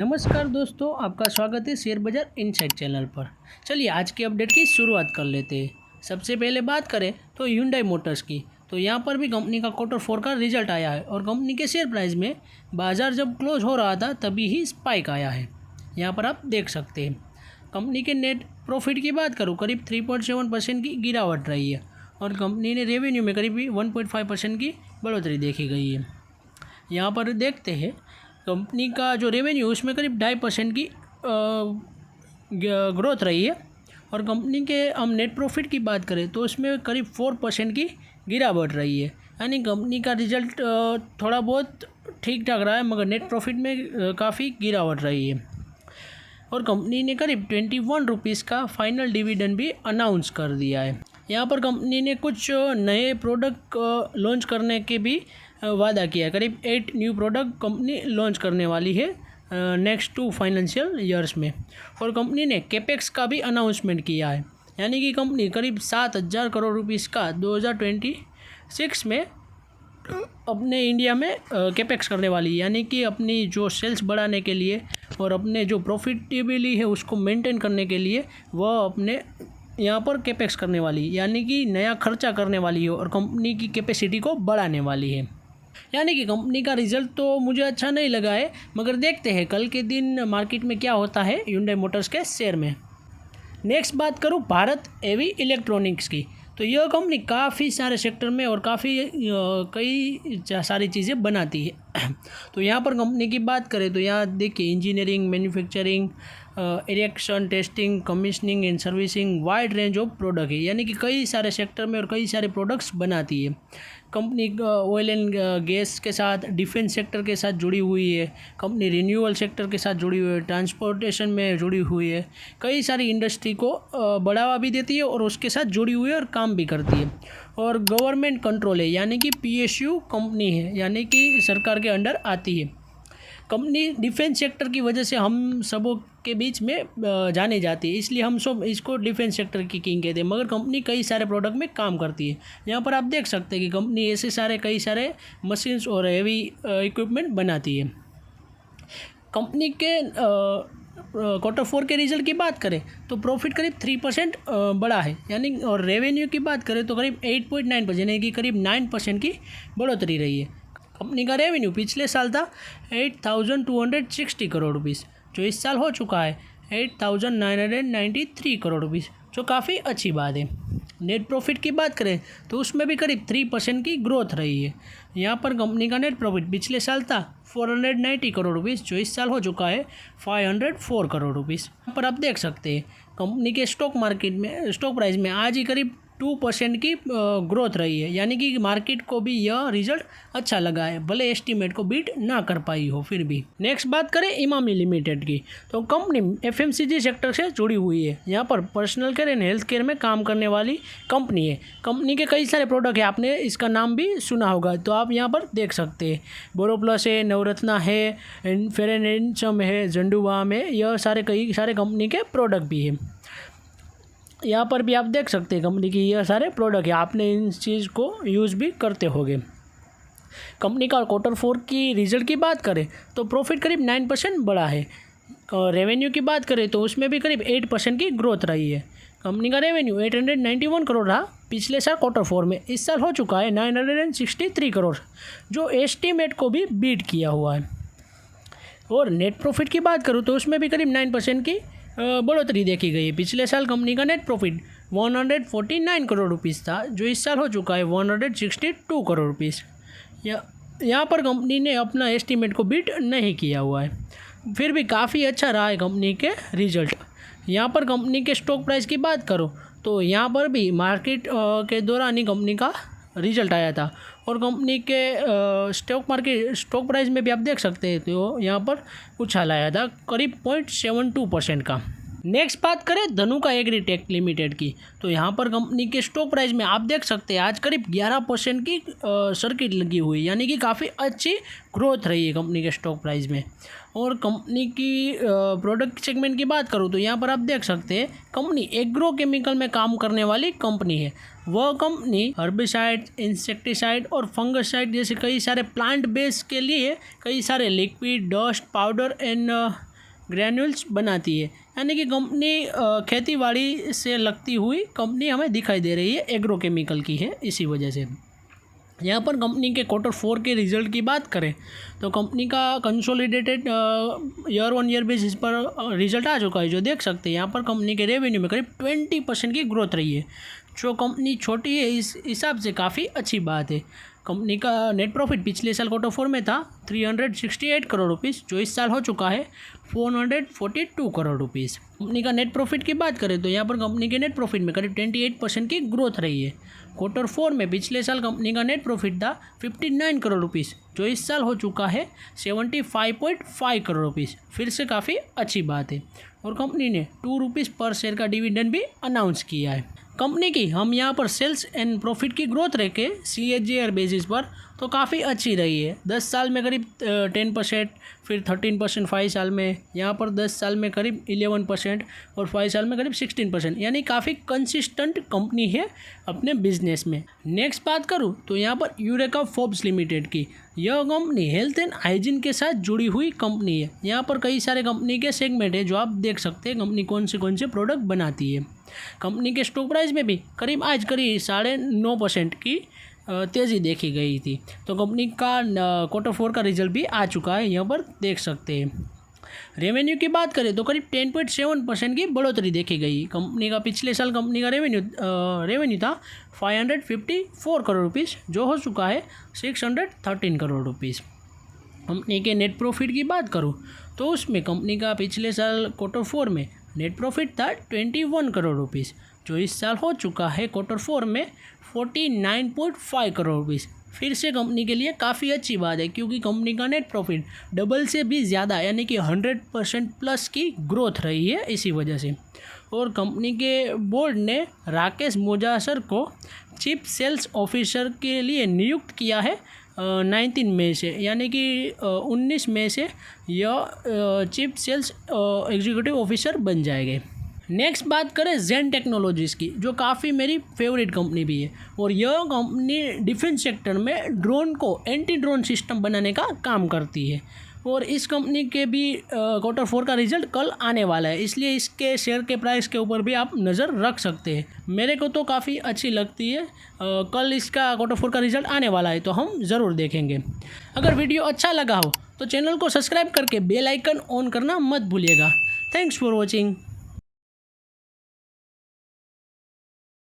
नमस्कार दोस्तों, आपका स्वागत है शेयर बाजार इनसाइड चैनल पर। चलिए आज के अपडेट की शुरुआत कर लेते हैं। सबसे पहले बात करें तो Hyundai मोटर्स की, तो यहाँ पर भी कंपनी का Q4 का रिजल्ट आया है और कंपनी के शेयर प्राइस में बाजार जब क्लोज हो रहा था तभी ही स्पाइक आया है। यहाँ पर आप देख सकते हैं। कंपनी के नेट प्रॉफिट की बात करूँ, करीब 3.7% की गिरावट रही है और कंपनी ने रेवेन्यू में करीब 1.5% की बढ़ोतरी देखी गई है। यहाँ पर देखते हैं कंपनी का जो रेवेन्यू उसमें करीब 2.5% की ग्रोथ रही है और कंपनी के हम नेट प्रॉफिट की बात करें तो उसमें करीब 4% की गिरावट रही है। यानी कंपनी का रिजल्ट थोड़ा बहुत ठीक ठाक रहा है, मगर नेट प्रॉफिट में काफ़ी गिरावट रही है। और कंपनी ने करीब 21 रुपीज़ का फाइनल डिविडेंड भी अनाउंस कर दिया है। यहाँ पर कंपनी ने कुछ नए प्रोडक्ट लॉन्च करने के भी वादा किया है। करीब 8 न्यू प्रोडक्ट कंपनी लॉन्च करने वाली है नेक्स्ट 2 फाइनेंशियल ईयर्स में। और कंपनी ने कैपेक्स का भी अनाउंसमेंट किया है, यानी कि कंपनी करीब 7,000 करोड़ रुपीज़ का 2026 में अपने इंडिया में कैपेक्स करने वाली है। यानी कि अपनी जो सेल्स बढ़ाने के लिए और अपने जो प्रॉफिटेबिलिटी है उसको मेंटेन करने के लिए वह अपने यहाँ पर कैपेक्स करने वाली है, यानी कि नया खर्चा करने वाली है और कंपनी की कैपेसिटी को बढ़ाने वाली है। यानी कि कंपनी का रिज़ल्ट तो मुझे अच्छा नहीं लगा है, मगर देखते हैं कल के दिन मार्केट में क्या होता है Hyundai मोटर्स के शेयर में। नेक्स्ट बात करूँ भारत एवी इलेक्ट्रॉनिक्स की, तो यह कंपनी काफ़ी सारे सेक्टर में और कई सारी चीज़ें बनाती है। तो यहाँ पर कंपनी की बात करें तो यहाँ देखिए engineering, manufacturing, erection, testing, commissioning and servicing, wide range of product है। यानी कि कई सारे सेक्टर में और कई सारे प्रोडक्ट्स बनाती है। कंपनी ऑयल एंड गैस के साथ, डिफेंस सेक्टर के साथ जुड़ी हुई है। कंपनी रिन्यूअल सेक्टर के साथ जुड़ी हुई है, ट्रांसपोर्टेशन में जुड़ी हुई है। कई सारी इंडस्ट्री को बढ़ावा भी देती है और उसके साथ जुड़ी हुई है और काम भी करती है। और गवर्नमेंट कंट्रोल है, यानी कि PSU कंपनी है, यानी कि सरकार के अंडर आती है। कंपनी डिफेंस सेक्टर की वजह से हम सबों के बीच में जाने जाती है, इसलिए हम सब इसको डिफेंस सेक्टर की किंग कहते हैं। मगर कंपनी कई सारे प्रोडक्ट में काम करती है। यहाँ पर आप देख सकते हैं कि कंपनी ऐसे कई सारे मशीन्स और हेवी इक्विपमेंट बनाती है। कंपनी के Q4 के रिजल्ट की बात करें तो प्रॉफिट करीब 3% बढ़ा है, यानी और रेवेन्यू की बात करें तो करीब 8.9%, यानी कि करीब 9% की बढ़ोतरी रही है। कंपनी का रेवेन्यू पिछले साल था 8,260 करोड़ रुपीज़, जो इस साल हो चुका है 8,993 करोड़ रुपीज़, जो काफ़ी अच्छी बात है। नेट प्रॉफिट की बात करें तो उसमें भी करीब 3% की ग्रोथ रही है। यहाँ पर कंपनी का नेट प्रॉफिट पिछले साल था 490 करोड़ रुपीज़, जो इस साल हो चुका है 504 करोड़ रुपीज़। यहाँ पर आप देख सकते हैं कंपनी के स्टॉक प्राइस में आज ही करीब 2% की ग्रोथ रही है। यानी कि मार्केट को भी यह रिजल्ट अच्छा लगा है, भले एस्टीमेट को बीट ना कर पाई हो फिर भी। नेक्स्ट बात करें इमामी लिमिटेड की, तो कंपनी FMCG सेक्टर से जुड़ी हुई है। यहाँ पर personal care and health care में काम करने वाली कंपनी है। कंपनी के कई सारे प्रोडक्ट है, आपने इसका नाम भी सुना होगा, तो आप यहाँ पर देख सकते हैं। बोरोप्लस है, नवरत्ना है, फेयर एंड हैंडसम है, झंडुबाम है, यह कई सारे कंपनी के प्रोडक्ट भी है। यहाँ पर भी आप देख सकते हैं कंपनी की यह सारे प्रोडक्ट है, आपने इन चीज़ को यूज़ भी करते होंगे। कंपनी का Q4 की रिजल्ट की बात करें तो प्रॉफिट करीब 9% बढ़ा है। और रेवेन्यू की बात करें तो उसमें भी करीब 8% की ग्रोथ रही है। कंपनी का रेवेन्यू 891 करोड़ रहा पिछले साल Q4 में, इस साल हो चुका है 963 करोड़, जो एस्टीमेट को भी बीट किया हुआ है। और नेट प्रॉफिट की बात करूँ तो उसमें भी करीब 9% की बढ़ोतरी देखी गई है। पिछले साल कंपनी का नेट प्रॉफिट 149 करोड़ रुपीज़ था, जो इस साल हो चुका है 162 करोड़ रुपीज़। यहाँ पर कंपनी ने अपना एस्टीमेट को बीट नहीं किया हुआ है, फिर भी काफ़ी अच्छा रहा है कंपनी के रिजल्ट। यहाँ पर कंपनी के स्टॉक प्राइस की बात करो तो यहाँ पर भी मार्केट के दौरान ही कंपनी का रिजल्ट आया था और कंपनी के स्टॉक प्राइस में भी आप देख सकते हैं तो यहाँ पर उछाल आया था करीब 0.72% का। नेक्स्ट बात करें धनुका एग्रीटेक लिमिटेड की, तो यहाँ पर कंपनी के स्टॉक प्राइस में आप देख सकते हैं आज करीब 11% की सर्किट लगी हुई, यानी कि काफ़ी अच्छी ग्रोथ रही है कंपनी के स्टॉक प्राइस में। और कंपनी की प्रोडक्ट सेगमेंट की बात करूँ तो यहाँ पर आप देख सकते हैं कंपनी एग्रो केमिकल में काम करने वाली कंपनी है। वह कंपनी हर्बिसाइड, इंसेक्टिसाइड और फंगसाइड जैसे कई सारे प्लांट बेस के लिए कई सारे liquid, dust, powder and granules बनाती है, यानी कि कंपनी खेतीबाड़ी से लगती हुई कंपनी हमें दिखाई दे रही है, एग्रोकेमिकल की है। इसी वजह से यहाँ पर कंपनी के Q4 के रिजल्ट की बात करें तो कंपनी का consolidated year on year basis पर रिजल्ट आ चुका है, जो देख सकते हैं। यहाँ पर कंपनी के रेवेन्यू में करीब 20% की ग्रोथ रही है। जो कंपनी छोटी है इस हिसाब से काफ़ी अच्छी बात है। कंपनी का नेट प्रॉफिट पिछले साल Q4 में था 368 करोड़ रुपीज़, जो इस साल हो चुका है 442 करोड़ रुपीज़। कंपनी का नेट प्रॉफिट की बात करें तो यहाँ पर कंपनी के नेट प्रॉफिट में करीब 28% की ग्रोथ रही है। Q4 में पिछले साल कंपनी का नेट प्रॉफिट था 59 करोड़ रुपीज़, जो इस साल हो चुका है 75.5 करोड़ रुपीज़, फिर से काफ़ी अच्छी बात है। और कंपनी ने 2 रुपीज़ पर शेयर का डिविडेंड भी अनाउंस किया है। कंपनी की हम यहाँ पर सेल्स एंड प्रॉफिट की ग्रोथ रखे CAGR बेसिस पर तो काफ़ी अच्छी रही है। 10 साल में करीब 10%, फिर 13% 5 साल में, यहाँ पर 10 साल में करीब 11% और 5 साल में करीब 16%, यानी काफ़ी कंसिस्टेंट कंपनी है अपने बिजनेस में। नेक्स्ट बात करूँ तो यहाँ पर यूरेका फोर्ब्स लिमिटेड की। यह कंपनी हेल्थ एंड हाइजीन के साथ जुड़ी हुई कंपनी है। यहाँ पर कई सारे कंपनी के सेगमेंट है, जो आप देख सकते हैं कंपनी कौन से प्रोडक्ट बनाती है। कंपनी के स्टॉक प्राइस में भी आज करीब 9.5% की तेज़ी देखी गई थी। तो कंपनी का Q4 का रिजल्ट भी आ चुका है, यहाँ पर देख सकते हैं। रेवेन्यू की बात करें तो करीब 10.7% की बढ़ोतरी देखी गई। कंपनी का पिछले साल कंपनी का रेवेन्यू था 554 करोड़ रुपीज़, जो हो चुका है 613 करोड़ रुपीज़। कंपनी के नेट प्रॉफिट की बात करूँ तो उसमें कंपनी का पिछले साल Q4 में नेट प्रॉफिट था 21 करोड़ रुपीज़, जो इस साल हो चुका है Q4 में 49.5 करोड़ रुपीज़। फिर से कंपनी के लिए काफ़ी अच्छी बात है, क्योंकि कंपनी का नेट प्रॉफिट डबल से भी ज़्यादा यानी कि 100% प्लस की ग्रोथ रही है इसी वजह से। और कंपनी के बोर्ड ने राकेश मोजासर को चीफ सेल्स ऑफिसर के लिए नियुक्त किया है 19 मई से, यानी कि 19 मई से यह चीफ सेल्स एग्जीक्यूटिव ऑफिसर बन जाएंगे। नेक्स्ट बात करें जेन टेक्नोलॉजीज़ की, जो काफ़ी मेरी फेवरेट कंपनी भी है। और यह कंपनी डिफेंस सेक्टर में ड्रोन को एंटी ड्रोन सिस्टम बनाने का काम करती है। और इस कंपनी के भी Q4 का रिजल्ट कल आने वाला है, इसलिए इसके शेयर के प्राइस के ऊपर भी आप नज़र रख सकते हैं। मेरे को तो काफ़ी अच्छी लगती है। कल इसका Q4 का रिजल्ट आने वाला है, तो हम ज़रूर देखेंगे। अगर वीडियो अच्छा लगा हो तो चैनल को सब्सक्राइब करके बेल आइकन ऑन करना मत भूलिएगा। Thanks for watching.